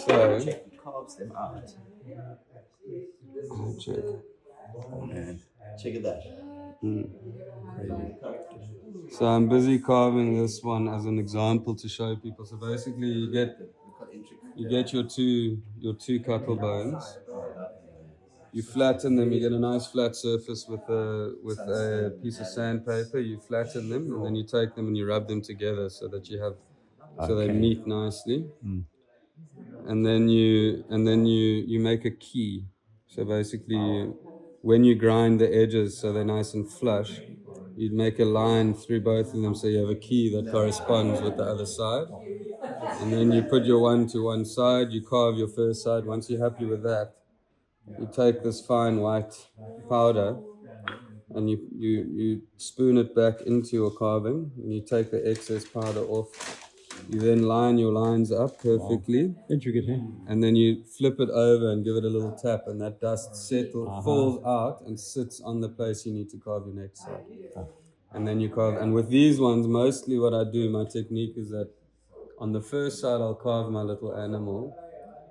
So check he carves them out. check. Oh man, check it out. So I'm busy carving this one as an example to show people. So basically, you get your two cuttlebones. You flatten them. You get a nice flat surface with a piece of sandpaper. You flatten them, and then you take them and you rub them together so that you have so they meet nicely. And then you make a key. So basically, when you grind the edges so they're nice and flush, you'd make a line through both of them so you have a key that corresponds with the other side. And then you put your one to one side, you carve your first side. Once you're happy with that, you take this fine white powder and you spoon it back into your carving, and you take the excess powder off. You then line your lines up perfectly. Intricate, eh? And then you flip it over and give it a little tap, and that dust falls out and sits on the place you need to carve your next side. And then you carve. And with these ones, mostly what I do, my technique is that on the first side, I'll carve my little animal,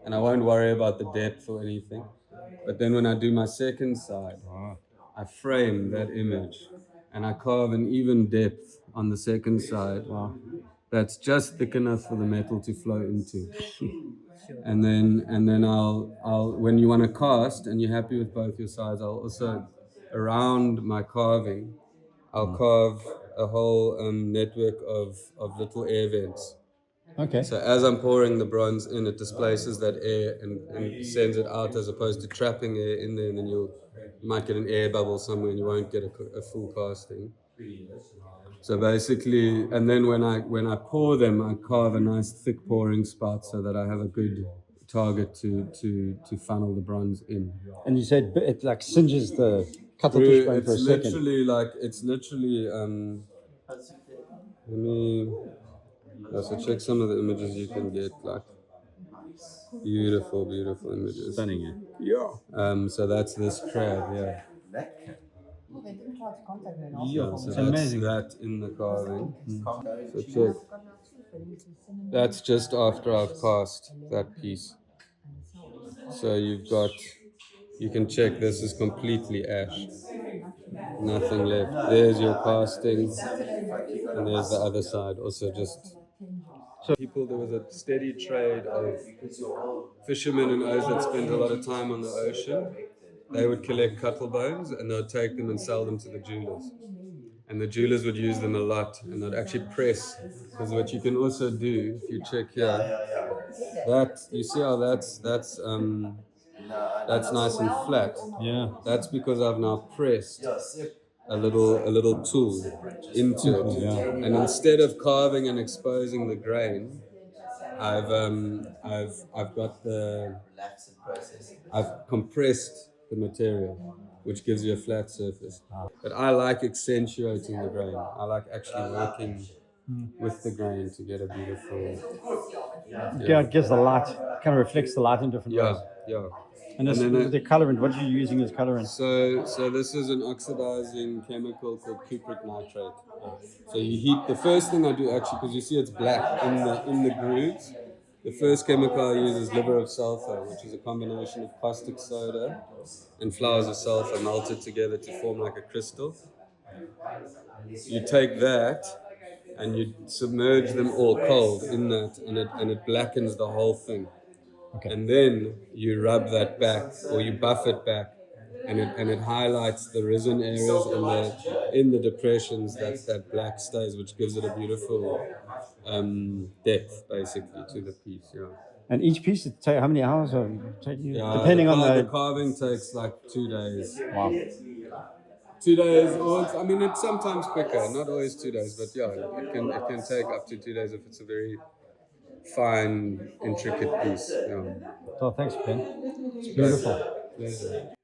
and I won't worry about the depth or anything. But then when I do my second side, I frame that image, and I carve an even depth on the second side. That's just thick enough for the metal to flow into. And then I'll when you want to cast and you're happy with both your sides, I'll also, around my carving, I'll carve a whole network of little air vents. Okay. So as I'm pouring the bronze in, it displaces that air and sends it out, as opposed to trapping air in there, and then you might get an air bubble somewhere and you won't get a full casting. So basically, and then when I pour them, I carve a nice thick pouring spout so that I have a good target to funnel the bronze in. And you said it like singes the cuttlefish bone for a second. It's literally so check some of the images you can get, like beautiful images. Stunning, Yeah. So that's this crab, yeah. So that's amazing. that in the carving. So check. That's just after I've cast that piece. So you can check, this is completely ash. Nothing left. There's your casting, and there's the other side. Also just... So there was a steady trade of fishermen and O's that spent a lot of time on the ocean. They would collect cuttlebones and they'd take them and sell them to the jewelers. And the jewelers would use them a lot, and they'd actually press. Because what you can also do, if you check here, that you see how that's nice and flat. Yeah. That's because I've now pressed a little tool into it. Yeah. And instead of carving and exposing the grain, I've compressed the material, which gives you a flat surface. But I like accentuating the grain. I like actually working with the grain to get a beautiful... Yeah, it gives the light, kind of reflects the light in different ways. Yeah. And the colorant, what are you using as colorant? So this is an oxidizing chemical called cupric nitrate. So you heat, the first thing I do actually, because you see it's black in the grooves, the first chemical I use is liver of sulfur, which is a combination of caustic soda and flowers of sulfur melted together to form like a crystal. You take that and you submerge them all cold in that, and it blackens the whole thing. Okay. And then you rub that back, or you buff it back, and it highlights the risen areas, and in the depressions that black stays, which gives it a beautiful depth basically to the piece. Yeah. And each piece, how many hours are taking? Depending on the carving takes like 2 days. Wow. 2 days, or it's sometimes quicker, not always 2 days, but yeah, it can take up to 2 days if it's a very fine, intricate piece. Yeah. So thanks, Ben. It's beautiful. Pleasure.